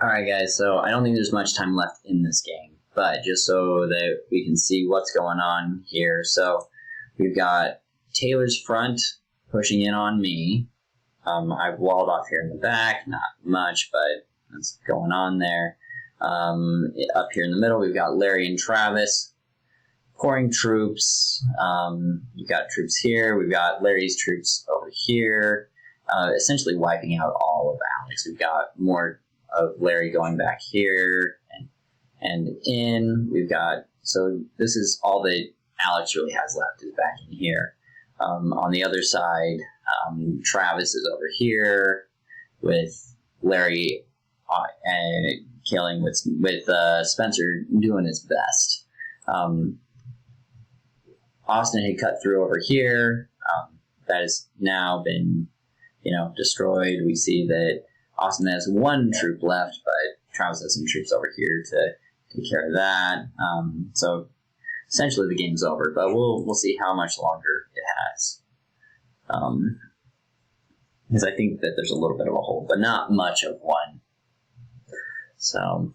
Alright guys, so I don't think there's much time left in this game, but just so that we can see what's going on here. So we've got Taylor's front pushing in on me. I've walled off here in the back, not much, but that's going on there. Up here in the middle, we've got Larry and Travis pouring troops. You've got troops here. We've got Larry's troops over here, essentially wiping out all of Alex. We've got more of Larry going back here and in. We've got, so this is all that Alex really has left is back in here. On the other side, Travis is over here with Larry and killing with Spencer doing his best. Austin had cut through over here. That has now been, destroyed. We see that Austin has one troop left, but Travis has some troops over here to take care of that. So essentially the game's over, but we'll see how much longer it has. Because I think that there's a little bit of a hole, but not much of one. So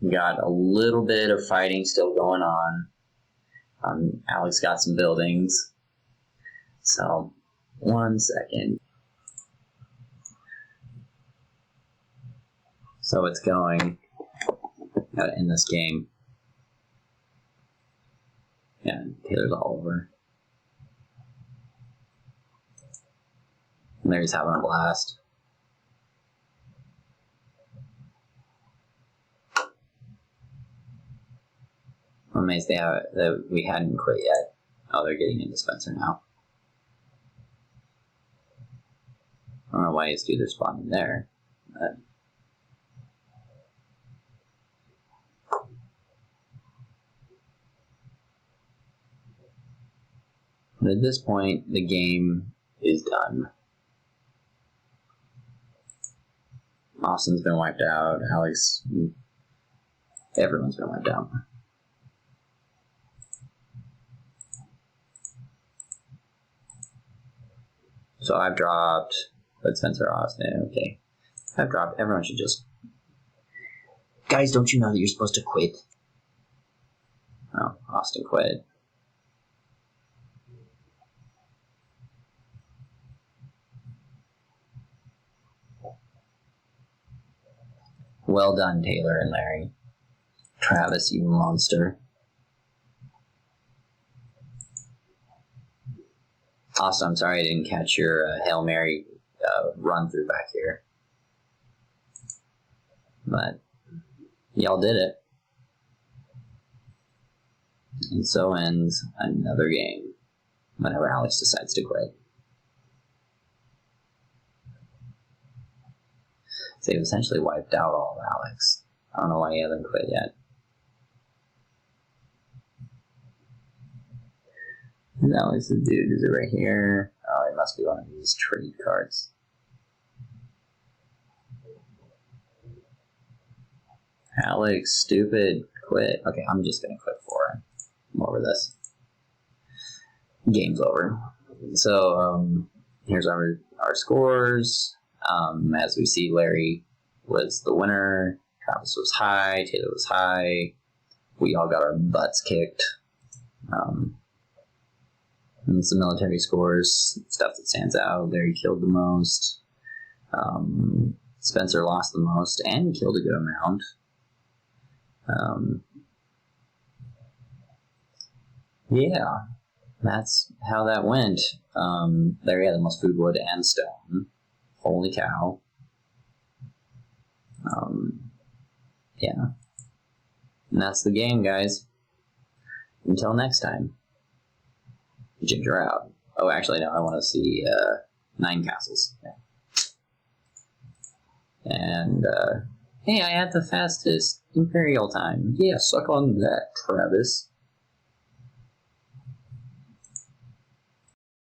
we got a little bit of fighting still going on. Alex got some buildings. So 1 second. So it's going in this game. Yeah, Taylor's all over. Larry's having a blast. I'm amazed that we hadn't quit yet. Oh, they're getting into Spencer now. I don't know why his dudes are spawning there. But at this point, the game is done. Austin's been wiped out. Alex, everyone's been wiped out. So I've dropped, but Spencer, Austin, okay. I've dropped, everyone should just... Guys, don't you know that you're supposed to quit? Oh, Austin quit. Well done, Taylor and Larry. Travis, you monster. Austin, I'm sorry I didn't catch your Hail Mary run through back here. But y'all did it. And so ends another game whenever Alex decides to quit. So they've essentially wiped out all of Alex. I don't know why he hasn't quit yet. Is Alex's dude? Is it right here? Oh, it must be one of these trade cards. Alex, stupid, quit. Okay, I'm just gonna quit for him. I'm over this. Game's over. So, here's our scores. As we see, Larry was the winner. Travis was high. Taylor was high. We all got our butts kicked. And some military scores, stuff that stands out. Larry killed the most. Spencer lost the most and killed a good amount. Yeah, that's how that went. Larry had the most food, wood, and stone. Holy cow. Yeah. And that's the game, guys. Until next time. Ginger out. Oh, actually, no, I want to see 9 castles. Yeah. And, hey, I had the fastest Imperial time. Yeah, suck on that, Travis.